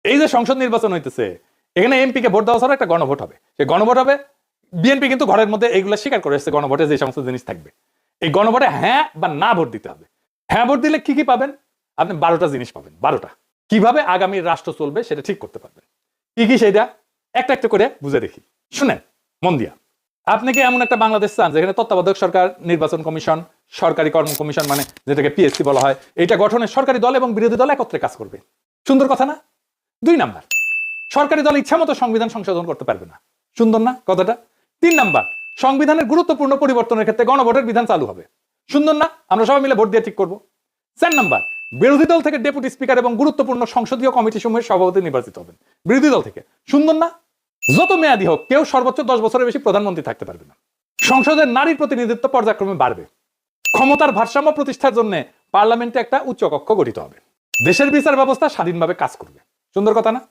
এই যে সংসদ নির্বাচন হইতেছে, এখানে এমপি কে ভোট দেওয়া ছাড়া একটা গণভোট হবে। সেই গণভোট হবে, বিএনপি কিন্তু ঘরের মধ্যে এইগুলা স্বীকার করে এসেছে, গণভোটে যে সমস্ত জিনিস থাকবে। এই গণভোটে হ্যাঁ বা না ভোট দিতে হবে। হ্যাঁ ভোট দিলে কি কি পাবেন? আপনি 12টা জিনিস পাবেন। 12টা কিভাবে আগামী রাষ্ট্র চলবে সেটা ঠিক করতে পারবেন। কি কি সেইটা একটা একটা করে বুঝে দেখি, শুনেন মন দিয়া। আপনি কি এমন একটা বাংলাদেশ চান যেখানে তত্ত্বাবধায়ক সরকার, নির্বাচন কমিশন, সরকারি কর্ম কমিশন মানে যেটাকে পিএসসি বলা হয়, এটা গঠনে সরকারি দল এবং বিরোধী দল একত্রে কাজ করবে? সুন্দর কথা না? 2 নাম্বার, সরকারি দল ইচ্ছা মতো সংবিধান সংশোধন করতে পারবে না। সুন্দর না কথাটা? 3 নাম্বার, সংবিধানের গুরুত্বপূর্ণ পরিবর্তনের ক্ষেত্রে গণভোটের বিধান চালু হবে। সুন্দর না? আমরা সবাই মিলে ভোট দিয়ে ঠিক করবো। 4 নাম্বার, বিরোধী দল থেকে ডেপুটি স্পিকার এবং গুরুত্বপূর্ণ সংসদীয় কমিটি সমূহের সভাপতি নির্বাচিত হবেন বিরোধী দল থেকে। সুন্দর না? যত মেয়াদী হোক কেউ সর্বোচ্চ 10 বছরের বেশি প্রধানমন্ত্রী থাকতে পারবে না। সংসদের নারীর প্রতিনিধিত্ব পর্যায়ক্রমে বাড়বে। ক্ষমতার ভারসাম্য প্রতিষ্ঠার জন্য পার্লামেন্টে একটা উচ্চ কক্ষ গঠিত হবে। দেশের বিচার ব্যবস্থা স্বাধীনভাবে কাজ করবে। সুন্দর কথা না?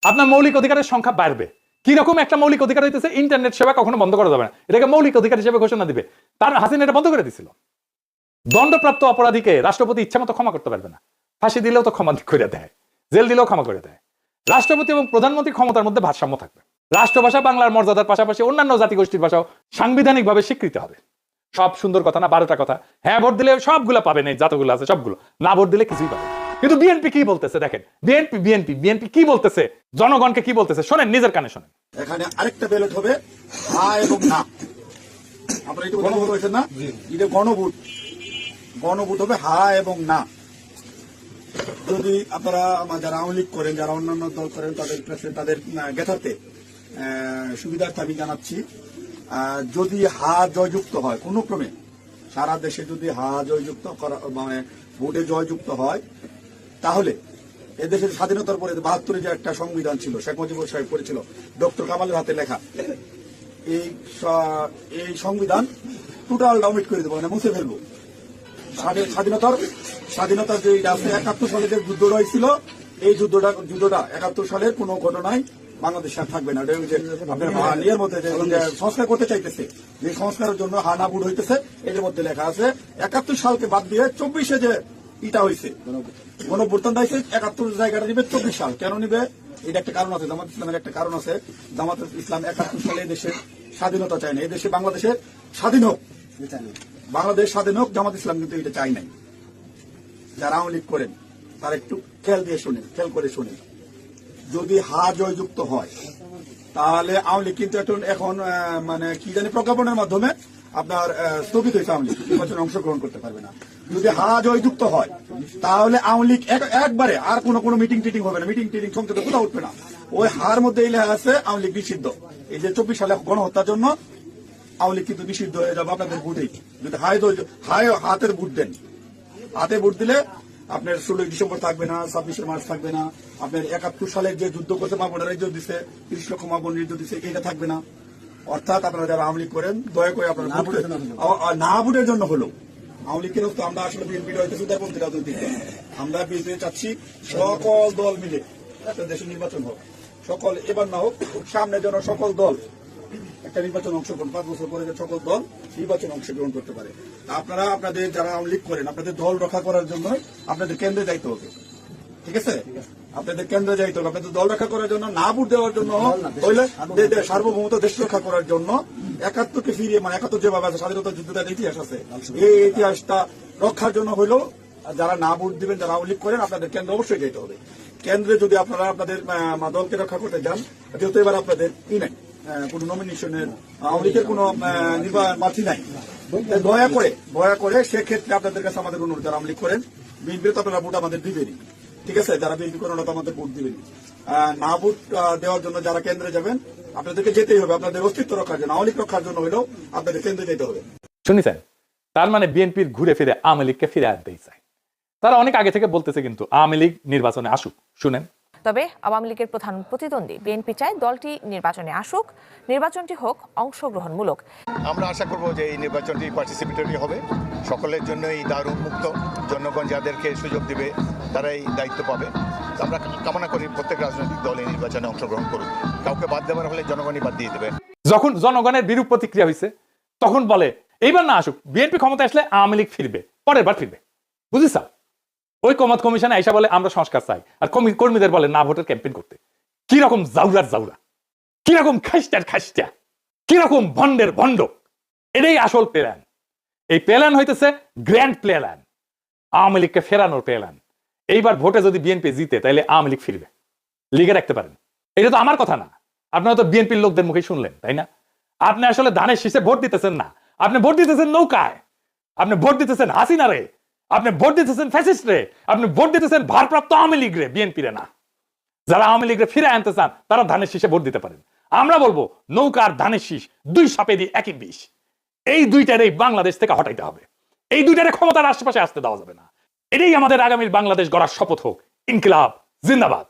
আপনার মৌলিক অধিকারের সংখ্যা বাড়বে। কিরকম একটা মৌলিক অধিকার হইতেছে, ইন্টারনেট সেবা কখনো বন্ধ করা যাবে না, এটাকে মৌলিক অধিকার হিসেবে ঘোষণা দিবে। তার হাসিনা এটা বন্ধ করে দিছিল। দণ্ডপ্রাপ্ত অপরাধীকে রাষ্ট্রপতি ইচ্ছা মতো ক্ষমা করতে পারবে না। ফাঁসি দিলেও তো ক্ষমা করে দেয়, জেল দিলেও ক্ষমা করে দেয়। রাষ্ট্রপতি এবং প্রধানমন্ত্রী ক্ষমতার মধ্যে ভারসাম্য থাকবে। রাষ্ট্রভাষা বাংলার মর্যাদার পাশাপাশি অন্যান্য জাতিগোষ্ঠীর ভাষাও সাংবিধানিকভাবে স্বীকৃত হবে। সব সুন্দর কথা না? 12টা কথা। হ্যাঁ ভোট দিলে সবগুলো পাবেন, এই যতগুলো আছে সবগুলো। না ভোট দিলে কিছুই পাবেন। কিন্তু বিএনপি কি বলতেছে দেখেন, বিএনপি কি বলতেছে, জনগণকে কি বলতেছে শোনেন, নিজের কানে শোনেন। এখানে আরেকটা ব্যালট হবে হ্যাঁ এবং না। আপনারা এটা গণভোট হয়েছে না? এটা গণভোট হবে হ্যাঁ এবং না। যদি আপনারা যারা আওয়ামী লীগ করেন, যারা অন্যান্য দল করেন, তাদের জ্ঞাতার্থে সুবিধার্থে আমি জানাচ্ছি, যদি হা জয়যুক্ত হয় কোনো ক্রমে, সারা দেশে যদি হা জয়যুক্ত করা মানে ভোটে জয়যুক্ত হয়, তাহলে এদেশের স্বাধীনতার পরে 72 যে একটা সংবিধান ছিল, শেখ মুজিবুর সাহেব করেছিল, ডক্টর কামালের হাতে লেখা, এই সংবিধান টোটাল ডাউমিট করে দেবো, মানে মুছে ফেলবো। স্বাধীনতার যে 71 সালে যে যুদ্ধটা হয়েছিল, এই যুদ্ধটা 71 সালের কোন ঘটনায় বাংলাদেশ আর থাকবে না। আপনার ইয়ের মধ্যে যে সংস্কার করতে চাইতেছে, যে সংস্কারের জন্য হানা বুড় হইতেছে, এর মধ্যে লেখা আছে 71 সালকে বাদ দিয়ে 24-এ যে ইটা হয়েছে, গণঅভ্যুত্থান হয়েছে, 71 জায়গাটা নিবে 24 সাল। কেন নিবে? এটা একটা কারণ আছে, জামাত ইসলামের একটা কারণ আছে। জামাত ইসলাম 71 সালে দেশের স্বাধীনতা চায় না, এই দেশে বাংলাদেশের স্বাধীন হোক, বাংলাদেশ স্বাধীন হোক, জামাত ইসলাম কিন্তু এটা চাই নাই। যারা আওয়ামী লীগ করেন তারা একটু খেয়াল করে শুনে, যদি হা জয়যুক্ত হয় তাহলে আওয়ামী লীগ কিন্তু এখন মানে কি জানি প্রজ্ঞাপনের মাধ্যমে আপনার স্থগিত হয়েছে, আওয়ামী লীগ নির্বাচনে অংশগ্রহণ করতে পারবে না। যদি হা জয়যুক্ত হয় তাহলে আওয়ামী লীগ একবারে আর কোনো মিটিং টিটিং হবে না, মিটিং টিটিং সংসদে কোথাও উঠবে না। ওই হার মধ্যে এই লেখা আছে আওয়ামী লীগ নিষিদ্ধ। এই যে 24 সালে গণহত্যার জন্য আওয়ামী লীগ কিন্তু নিষিদ্ধ হয়ে যাবে আপনাদের ভোটেই। যদি হাতের ভোট দেন, হাতে ভোট দিলে আপনার 16 ডিসেম্বর থাকবে না, 26 মার্চ থাকবে না, আপনার 71 সালের যে যুদ্ধ করতে মা বোনেরা যুদ্ধ দিচ্ছে, 30 লক্ষ মা বোনের যুদ্ধ দিচ্ছে, এটা থাকবে না। অর্থাৎ আপনারা যারা আওয়ামী লীগ করেন দয়া করে আপনারা না ভোটের জন্য হলো আওয়ামী লীগের তো আমরা আসলে বিএনপি হইতেছি উদারপন্থী রাজনৈতিক দল। আমরা বিএনপি চাচ্ছি সকল দল মিলে একটা দেশে নির্বাচন হোক, সকল এবার না হোক, সামনে যেন সকল দল একটা নির্বাচন অংশগ্রহণ, 5 বছর পরে যে সকল দল নির্বাচন অংশগ্রহণ করতে পারে। আপনারা আপনাদের যারা আওয়ামী লীগ করেন, আপনাদের দল রক্ষা করার জন্য আপনাদের কেন্দ্রে যাইতে হবে, ঠিক আছে? আপনাদের কেন্দ্রে যাইতে হবে, আপনাদের দল রক্ষা করার জন্য, না ভোট দেওয়ার জন্য হইলে সার্বভৌমত্ব দেশ রক্ষা করার জন্য 71-কে ফিরিয়ে, মানে 71 যেভাবে আছে স্বাধীনতা যুদ্ধের ইতিহাস আছে, এই ইতিহাসটা রক্ষার জন্য হইলো যারা না ভোট দিবেন, যারা আওয়ামী লীগ করেন, আপনাদের কেন্দ্রে অবশ্যই যেতে হবে। কেন্দ্রে যদি আপনারা আপনাদের দলকে রক্ষা করতে যান, যেহেতু এবার আপনাদের নাই কোন নমিনেশনের, আওয়ামী লীগের কোন প্রার্থী নাই, দয়া করে সেক্ষেত্রে আপনাদের কাছে আমাদের অনুরোধ, যারা আওয়ামী লীগ করেন, বিএনপি তো আপনারা ভোট আমাদের দিবেনই, ঠিক আছে? যারা বিএনপি করেন ওরা তো আমাদের ভোট দিবেনই। না ভোট দেওয়ার জন্য যারা কেন্দ্রে যাবেন, আপনাদেরকে যেতেই হবে, আপনাদের অস্তিত্ব রক্ষার জন্য, আওয়ামী লীগ রক্ষার জন্য হলেও আপনাদের কেন্দ্রে যেতে হবে। শুনেছেন? তার মানে বিএনপির ঘুরে ফিরে আওয়ামী লীগকে ফিরে আনতেই চায়। তারা অনেক আগে থেকে বলতেছে কিন্তু আওয়ামী লীগ নির্বাচনে আসুক। শুনেন, তবে আওয়ামী লীগের প্রধান প্রতিদ্বন্দ্বী বিএনপি চায় দলটি নির্বাচনে আসুক, নির্বাচনটি হোক অংশগ্রহণমূলক। আমরা আশা করব যে এই নির্বাচনটি পার্টিসিপেটরি হবে, সকলের জন্যই দ্বার উন্মুক্ত, জনগণ যাদেরকে সুযোগ দিবে তারাই দায়িত্ব পাবে। আমরা কামনা করি প্রত্যেক রাজনৈতিক দল এই নির্বাচনে অংশগ্রহণ করুক, কাউকে বাদ দেওয়ার হলে জনগণই বাদ দিয়ে দেবে। যখন জনগণের বিরূপ প্রতিক্রিয়া হয়েছে তখন বলে এইবার না আসুক, বিএনপি ক্ষমতা আসলে আওয়ামী লীগ ফিরবে, পরের বার ফিরবে। বুঝিস? ঐকমত কমিশনে আইসা বলে আমরা সংস্কার চাই, আর কর্মীদের বলে না ভোটের ক্যাম্পেইন করতে। কিরকম জাউরার জাউরা, কিরকম খাইস্টার খাইস্টা, কিরকম ভন্ডের ভণ্ড। এটাই আসল প্ল্যান। এই প্ল্যান হইতেছে গ্র্যান্ড প্ল্যান, আওয়ামী লীগকে ফেরানোর প্ল্যান। এইবার ভোটে যদি বিএনপি জিতে তাহলে আওয়ামী লীগ ফিরবে, লিগে রাখতে পারেন। এটা তো আমার কথা না, আপনারা তো বিএনপির লোকদের মুখে শুনলেন, তাই না? আপনি আসলে ধানের শীষে ভোট দিতেছেন না, আপনি ভোট দিতেছেন নৌকায়, আপনি ভোট দিতেছেন হাসিনা রে, আপনি ভোট দিতেছেন ফ্যাসিস্ট রে, আপনি ভোট দিতেছেন ভারপ্রাপ্ত আওয়ামী লীগ রে, বিএনপি রে না। যারা আওয়ামী লীগরে ফিরে আনতে চান তারা ধানের শীষে ভোট দিতে পারেন। আমরা বলবো নৌকার ধানের শীষ দুই সাপে দিয়ে একই বিষ। এই দুইটারে বাংলাদেশ থেকে হটাইতে হবে, এই দুইটারে ক্ষমতার আশেপাশে আসতে দেওয়া যাবে না। এটাই আমাদের আগামীর বাংলাদেশ গড়ার শপথ হোক। ইনকিলাব জিন্দাবাদ।